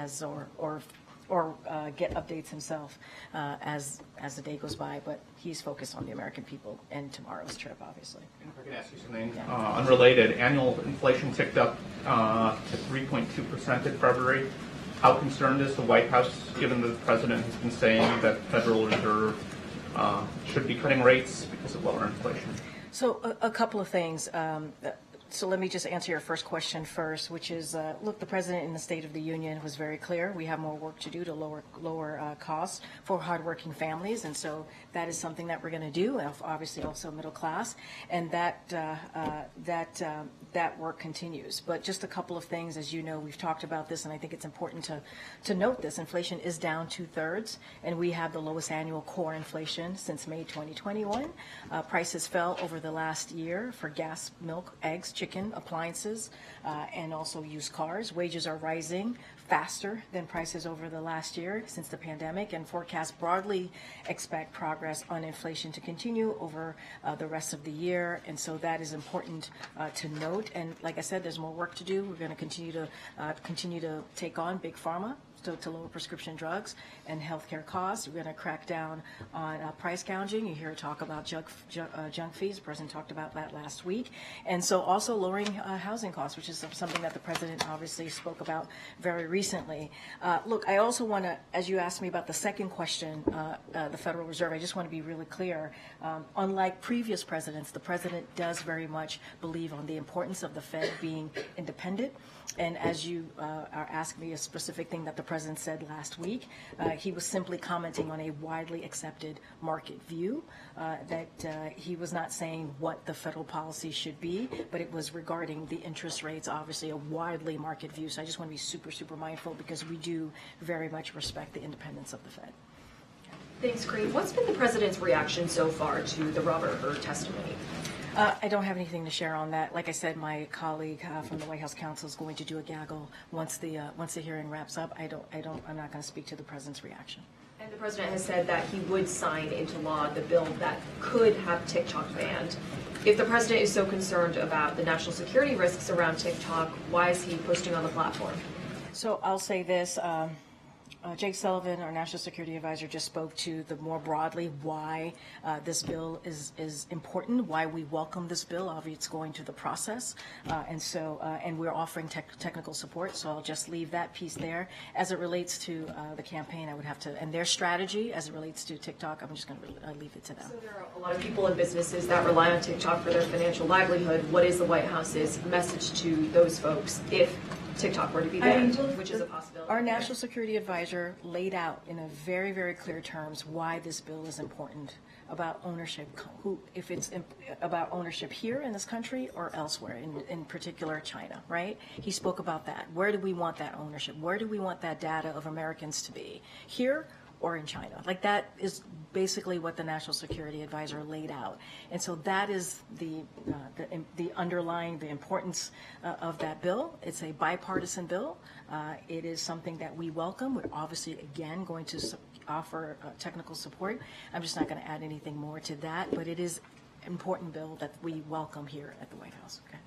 or get updates himself as the day goes by. But he's focused on the American people and tomorrow's trip, obviously. If I could ask you something unrelated. Annual inflation ticked up to 3.2% in February. How concerned is the White House, given that the president has been saying that the Federal Reserve should be cutting rates because of lower inflation? So a couple of things. So let me just answer your first question first, which is, look, the president in the State of the Union was very clear. We have more work to do to lower costs for hardworking families, and so that is something that we're going to do. Obviously, also middle class, and that work continues. But just a couple of things, as you know, we've talked about this, and I think it's important to note this. Inflation is down 2/3, and we have the lowest annual core inflation since May 2021. Prices fell over the last year for gas, milk, eggs, chicken, appliances, and also used cars. Wages are rising faster than prices over the last year since the pandemic, and forecasts broadly expect progress on inflation to continue over the rest of the year, and so that is important to note. And like I said, there's more work to do. We're going to continue to take on big pharma to lower prescription drugs and healthcare costs. We're going to crack down on price gouging. You hear talk about junk fees. The president talked about that last week. And so also lowering housing costs, which is something that the president obviously spoke about very recently. Look, I also want to, as you asked me about the second question, the Federal Reserve, I just want to be really clear. Unlike previous presidents, the president does very much believe on the importance of the Fed being independent. And as you are asking me a specific thing that the president President said last week. He was simply commenting on a widely accepted market view, that he was not saying what the federal policy should be, but it was regarding the interest rates, obviously a widely market view. So I just want to be super, super mindful because we do very much respect the independence of the Fed. Thanks, Karine. What's been the president's reaction so far to the Robert Hur testimony? I don't have anything to share on that. Like I said, my colleague from the White House counsel is going to do a gaggle once the hearing wraps up. I'm not going to speak to the president's reaction. And the president has said that he would sign into law the bill that could have TikTok banned. If the president is so concerned about the national security risks around TikTok, why is he posting on the platform? So I'll say this. Jake Sullivan, our national security advisor, just spoke to the more broadly why this bill is important, why we welcome this bill. Obviously, it's going to the process, and we're offering technical support. So I'll just leave that piece there. As it relates to the campaign, I would have to, and their strategy as it relates to TikTok, I'm just going to leave it to them. So there are a lot of people and businesses that rely on TikTok for their financial livelihood. What is the White House's message to those folks if TikTok were to be banned, which is a possibility? Our national security advisor laid out in a very, very clear terms why this bill is important about ownership, if it's about ownership here in this country or elsewhere, in particular China, right? He spoke about that. Where do we want that ownership? Where do we want that data of Americans to be? Here or in China? Like, that is basically what the national security advisor laid out. And so that is the underlying, the importance of that bill. It's a bipartisan bill. It is something that we welcome. We're obviously, again, going to offer technical support. I'm just not going to add anything more to that, but it is an important bill that we welcome here at the White House. Okay.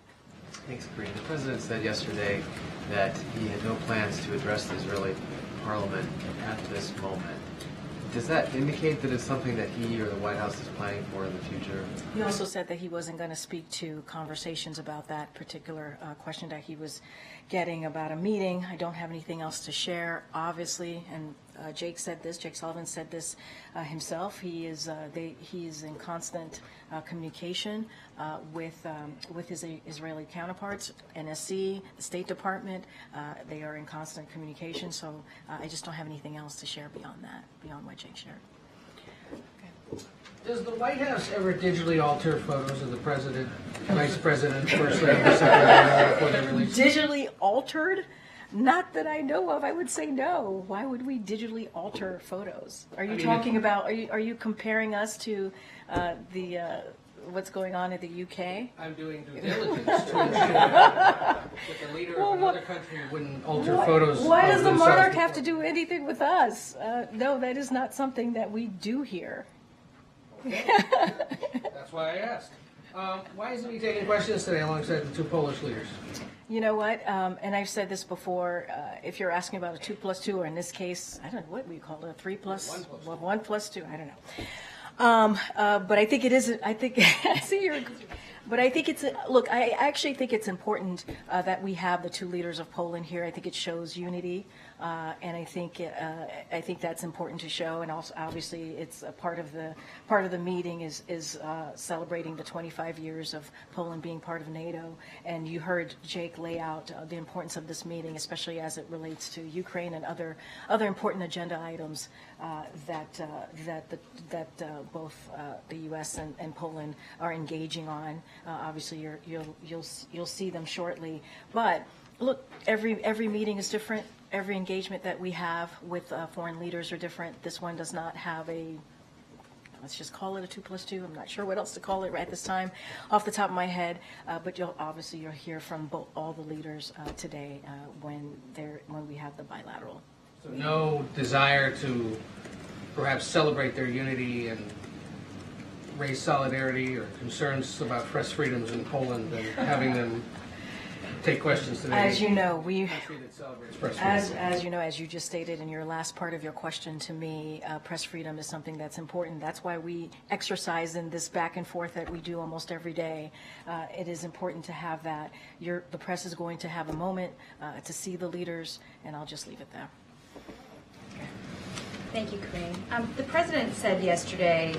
Thanks, Karine. The president said yesterday that he had no plans to address the Israeli parliament at this moment. Does that indicate that it's something that he or the White House is planning for in the future? He also said that he wasn't going to speak to conversations about that particular question that he was getting about a meeting. I don't have anything else to share, obviously, and Jake Sullivan said this himself. He is in constant communication with his Israeli counterparts, NSC, the State Department. They are in constant communication, so I just don't have anything else to share beyond that, beyond what Jake shared. Okay. Does the White House ever digitally alter photos of the president, vice president, first lady, secretary before they're released? Digitally altered? Not that I know of. I would say no. Why would we digitally alter photos? Are you talking about? Are you comparing us to what's going on in the UK? I'm doing due diligence to ensure that the leader of another country wouldn't alter photos. Why does the monarch have to do anything with us? No, that is not something that we do here. Okay. That's why I asked. Why isn't he taking questions today alongside the two Polish leaders? You know what? And I've said this before. If you're asking about a 2+2, or in this case, I don't know what we call it, a 3+, 1+2. I don't know. But I think it is. I think. See, you're. But I think it's, look, I actually think it's important that we have the two leaders of Poland here. I think it shows unity, and I think that's important to show. And also, obviously, it's a part of the meeting is celebrating the 25 years of Poland being part of NATO. And you heard Jake lay out the importance of this meeting, especially as it relates to Ukraine and other important agenda items that both the U.S. and Poland are engaging on. Obviously, you'll see them shortly. But look, every meeting is different. Every engagement that we have with foreign leaders are different. This one does not have a, let's just call it a 2+2. I'm not sure what else to call it right at this time off the top of my head. But you'll hear from all the leaders today when we have the bilateral. So no desire to perhaps celebrate their unity and raise solidarity or concerns about press freedoms in Poland and having them take questions today. As you know, as you just stated in your last part of your question to me, press freedom is something that's important. That's why we exercise in this back and forth that we do almost every day. It is important to have that. The press is going to have a moment to see the leaders, and I'll just leave it there. Thank you, Karine. The president said yesterday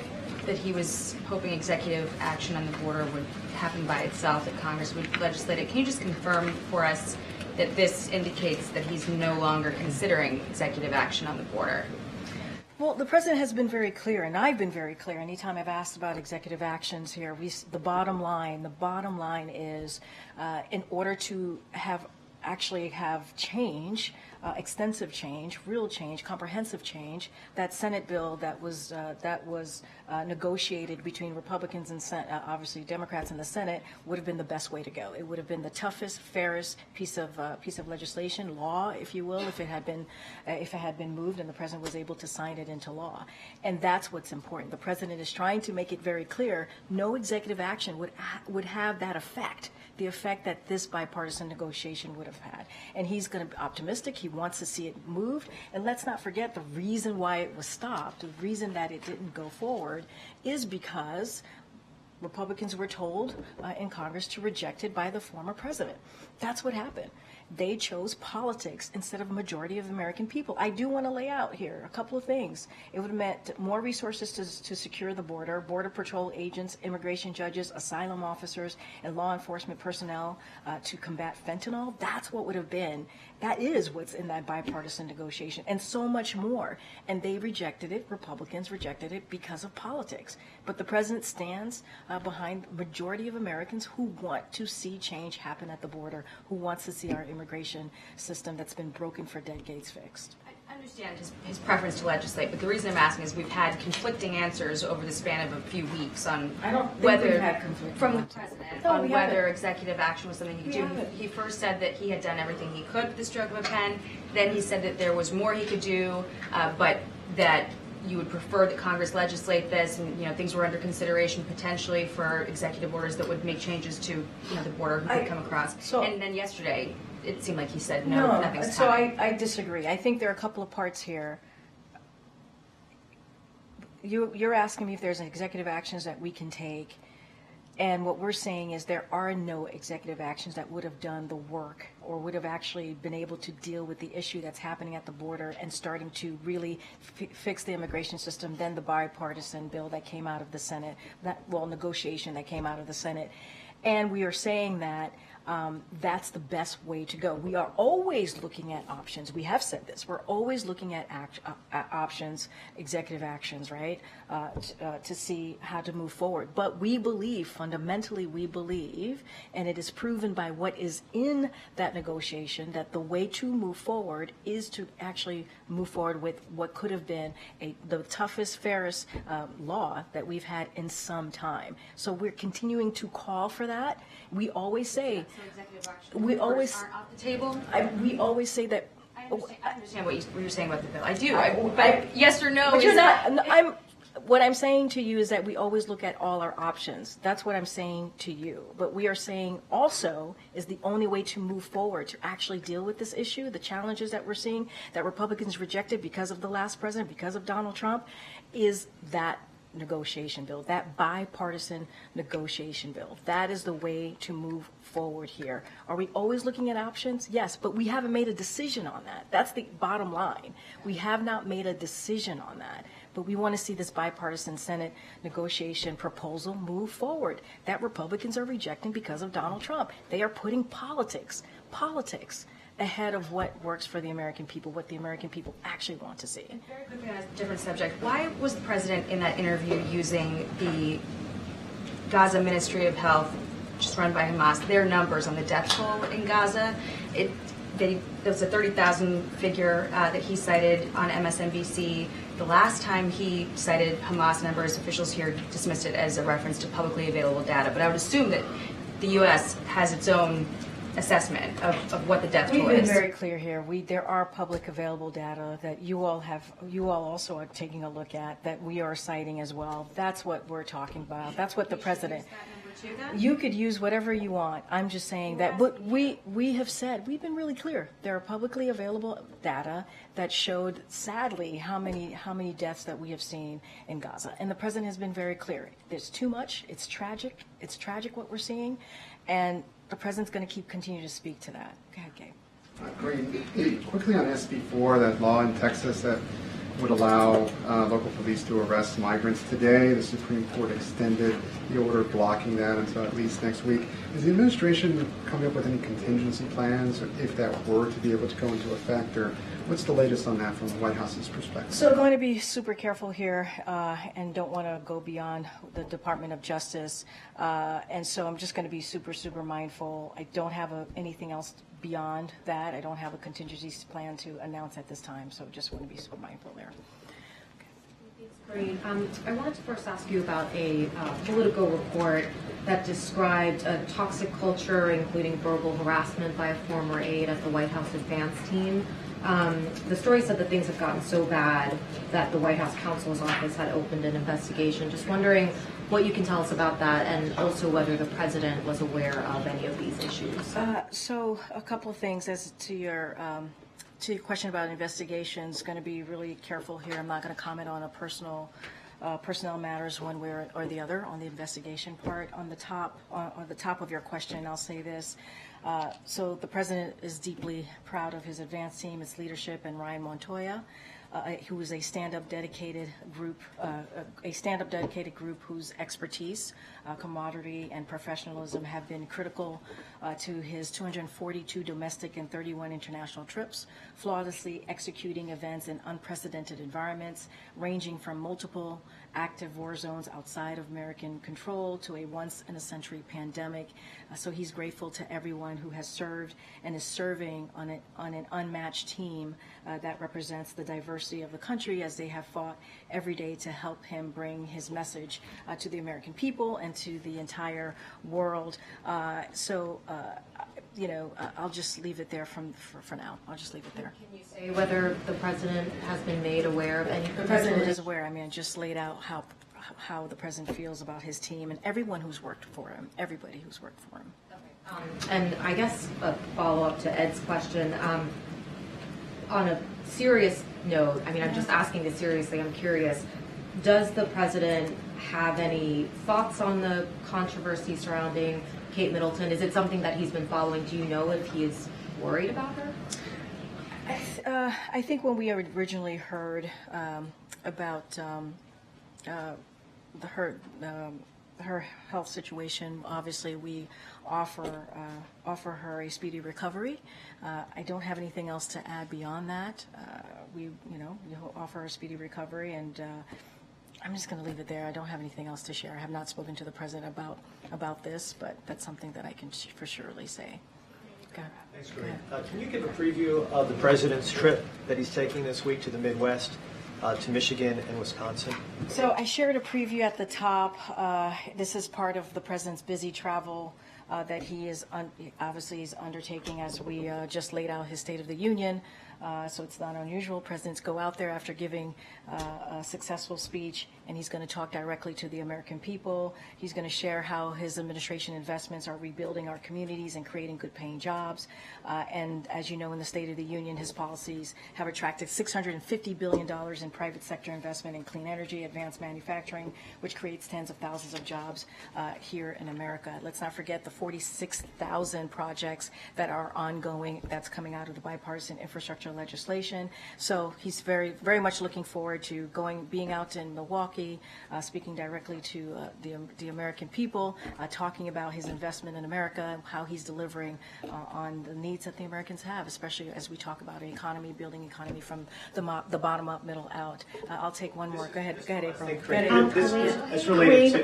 that he was hoping executive action on the border would happen by itself, that Congress would legislate it. Can you just confirm for us that this indicates that he's no longer considering executive action on the border? Well, the president has been very clear, and I've been very clear. Anytime I've asked about executive actions here, the bottom line is, in order to actually have change, extensive change, real change, comprehensive change, that Senate bill that was negotiated between Republicans and obviously Democrats in the Senate would have been the best way to go. It would have been the toughest, fairest piece of legislation, law, if you will, if it had been moved and the president was able to sign it into law. And that's what's important. The president is trying to make it very clear: no executive action would have that effect. The effect that this bipartisan negotiation would have had. And he's going to be optimistic. He wants to see it moved. And let's not forget the reason why it was stopped, the reason that it didn't go forward, is because Republicans were told in Congress to reject it by the former president. That's what happened. They chose politics instead of a majority of the American people. I do want to lay out here a couple of things. It would have meant more resources to secure the border, Border Patrol agents, immigration judges, asylum officers, and law enforcement personnel to combat fentanyl. That's what would have been. That is what's in that bipartisan negotiation, and so much more. And they rejected it. Republicans rejected it because of politics. But the president stands behind the majority of Americans who want to see change happen at the border, who wants to see our immigration system that's been broken for decades fixed. I understand his preference to legislate, but the reason I'm asking is we've had conflicting answers over the span of a few weeks on whether, from the president, on whether executive action was something he could do. He first said that he had done everything he could with the stroke of a pen. Then he said that there was more he could do, but that you would prefer that Congress legislate this, and things were under consideration potentially for executive orders that would make changes to the border who could come across. And then yesterday, it seemed like he said no, nothing's so happening. I disagree. I think there are a couple of parts here. You're asking me if there's executive actions that we can take, and what we're saying is there are no executive actions that would have done the work or would have actually been able to deal with the issue that's happening at the border and starting to really fix the immigration system than the bipartisan bill that came out of the Senate, negotiation that came out of the Senate. And we are saying that that's the best way to go. We are always looking at options. We have said this. We're always looking at options, executive actions, right, to see how to move forward. But we believe, fundamentally we believe, and it is proven by what is in that negotiation, that the way to move forward is to actually move forward with what could have been the toughest, fairest law that we've had in some time. So we're continuing to call for that. We always say, we always aren't off the table. We always say that. I understand what you're saying about the bill. I do. But yes or no? But you're not. What I'm saying to you is that we always look at all our options. That's what I'm saying to you. But we are saying also is the only way to move forward to actually deal with this issue, the challenges that we're seeing that Republicans rejected because of the last president, because of Donald Trump, is that negotiation bill, that bipartisan negotiation bill. That is the way to move forward here. Are we always looking at options? Yes, but we haven't made a decision on that. That's the bottom line. We have not made a decision on that. But we want to see this bipartisan Senate negotiation proposal move forward that Republicans are rejecting because of Donald Trump. They are putting politics ahead of what works for the American people, what the American people actually want to see. And very quickly on a different subject, why was the president in that interview using the Gaza Ministry of Health, just run by Hamas, their numbers on the death toll in Gaza? There was a 30,000 figure that he cited on MSNBC. The last time he cited Hamas numbers, officials here dismissed it as a reference to publicly available data. But I would assume that the U.S. has its own assessment of what the death toll is. We've been very clear here. There are public available data that you all also are taking a look at, that we are citing as well. That's what we're talking about. That's what the president. You could use whatever you want. I'm just saying that, but we have said, we've been really clear. There are publicly available data that showed, sadly, how many deaths that we have seen in Gaza. And the president has been very clear. There's too much. It's tragic. It's tragic what we're seeing. And the president's going to continue to speak to that. Go ahead, Gabe. Great. Quickly on SB 4, that law in Texas that would allow local police to arrest migrants today. The Supreme Court extended the order blocking that until at least next week. Is the administration coming up with any contingency plans if that were to be able to go into effect, or what's the latest on that from the White House's perspective? So going to be super careful here and don't want to go beyond the Department of Justice. And so I'm just going to be super, super mindful. I don't have anything else beyond that. I don't have a contingency plan to announce at this time. So just want to be super mindful there. Karine, I wanted to first ask you about a political report that described a toxic culture, including verbal harassment by a former aide at the White House advance team. The story said that things have gotten so bad that the White House counsel's office had opened an investigation. Just wondering what you can tell us about that, and also whether the president was aware of any of these issues. So a couple of things as to your question about investigations. Going to be really careful here. I'm not going to comment on a personnel matters one way or the other on the investigation part. On the top of your question, I'll say this. So the president is deeply proud of his advance team, its leadership, and Ryan Montoya, who is a stand-up dedicated group whose expertise, camaraderie, and professionalism have been critical to his 242 domestic and 31 international trips, flawlessly executing events in unprecedented environments, ranging from multiple active war zones outside of American control to a once-in-a-century pandemic. So he's grateful to everyone who has served and is serving on an unmatched team that represents the diversity of the country, as they have fought every day to help him bring his message to the American people and to the entire world. I'll just leave it there for now. I'll just leave it there. Can you say whether the president has been made aware of any? The president is aware. I mean, I just laid out how the president feels about his team and everyone who's worked for him, everybody who's worked for him. And I guess a follow-up to Ed's question, on a serious note, I mean, I'm just asking this seriously, I'm curious, does the president have any thoughts on the controversy surrounding Kate Middleton? Is it something that he's been following? Do you know if he is worried about her? I think when we originally heard about her health situation, obviously we offer her a speedy recovery. I don't have anything else to add beyond that. We offer her a speedy recovery, and I'm just going to leave it there. I don't have anything else to share. I have not spoken to the president about this, but that's something that I can for surely say. Okay. Thanks, Karine. Can you give a preview of the president's trip that he's taking this week to the Midwest, to Michigan and Wisconsin? So I shared a preview at the top. This is part of the president's busy travel that he is obviously is undertaking, as we just laid out his State of the Union. So it's not unusual. Presidents go out there after giving a successful speech, and he's going to talk directly to the American people. He's going to share how his administration investments are rebuilding our communities and creating good-paying jobs. And as you know, in the State of the Union, his policies have attracted $650 billion in private sector investment in clean energy, advanced manufacturing, which creates tens of thousands of jobs here in America. Let's not forget the 46,000 projects that are ongoing that's coming out of the bipartisan infrastructure legislation. So he's very, very much looking forward to being out in Milwaukee, speaking directly to the American people, talking about his investment in America, how he's delivering on the needs that the Americans have, especially as we talk about an economy, building economy from the bottom up, middle out. I'll take one more. Go ahead, April. It's related to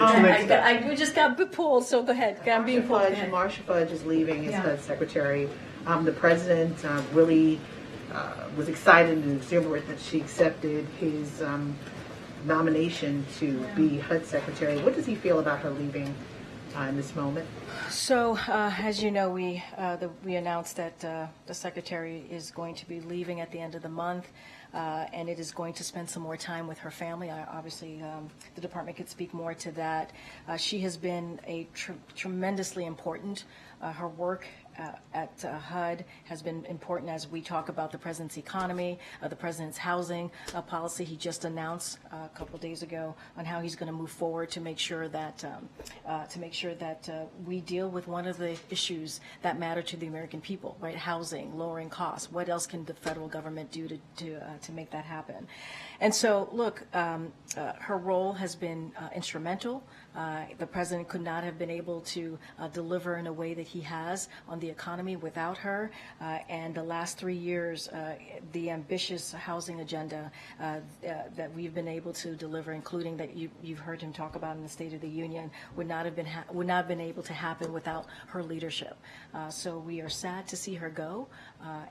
that. I just got pulled, so go ahead. I'm being pulled. Marcia Fudge is leaving as HUD secretary. The president really was excited and exuberant that she accepted his nomination to be HUD secretary. What does he feel about her leaving in this moment? So, as you know, we announced that the secretary is going to be leaving at the end of the month, and it is going to spend some more time with her family. Obviously, the department could speak more to that. She has been tremendously important. Her work at HUD has been important as we talk about the president's economy, the president's housing policy. He just announced a couple of days ago on how he's going to move forward to make sure that we deal with one of the issues that matter to the American people, right? Housing, lowering costs. What else can the federal government do to make that happen? And so, look, her role has been instrumental. The president could not have been able to deliver in a way that he has on the economy without her. And the last 3 years, the ambitious housing agenda that we've been able to deliver, including that you've heard him talk about in the State of the Union, would not have been able to happen without her leadership. So we are sad to see her go,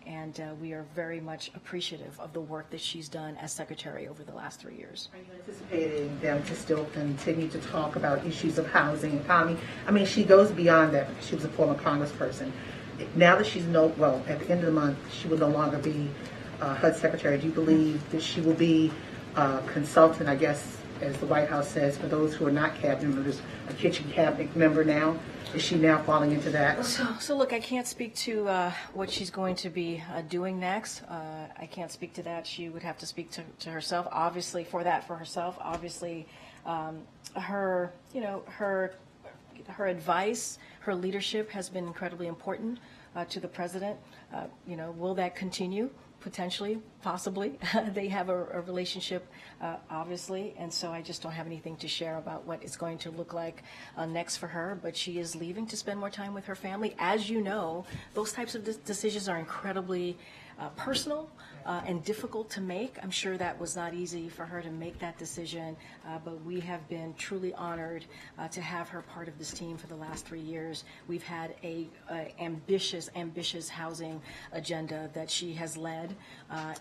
and we are very much appreciative of the work that she's done as secretary over the last 3 years. Are you anticipating them to still continue to talk about issues of housing, economy? I mean, she goes beyond that because she was a former congressperson. Now that she's at the end of the month, she will no longer be HUD secretary. Do you believe that she will be consultant, I guess, as the White House says, for those who are not cabinet members, a kitchen cabinet member now? Is she now falling into that? So look, I can't speak to what she's going to be doing next. I can't speak to that. She would have to speak to herself, obviously, for herself. Obviously, her advice, her leadership has been incredibly important to the president. Will that continue? Potentially, possibly. They have a relationship, obviously, and so I just don't have anything to share about what it's going to look like next for her, but she is leaving to spend more time with her family. As you know, those types of decisions are incredibly personal and difficult to make. I'm sure that was not easy for her to make that decision, but we have been truly honored to have her part of this team for the last 3 years. We've had a ambitious housing agenda that she has led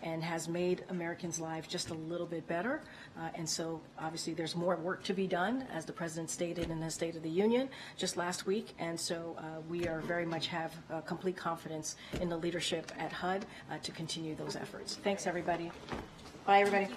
and has made Americans' lives just a little bit better. And so obviously there's more work to be done, as the president stated in the State of the Union just last week. And so we are very much have complete confidence in the leadership at HUD to continue those efforts. Thanks, everybody. Bye, everybody.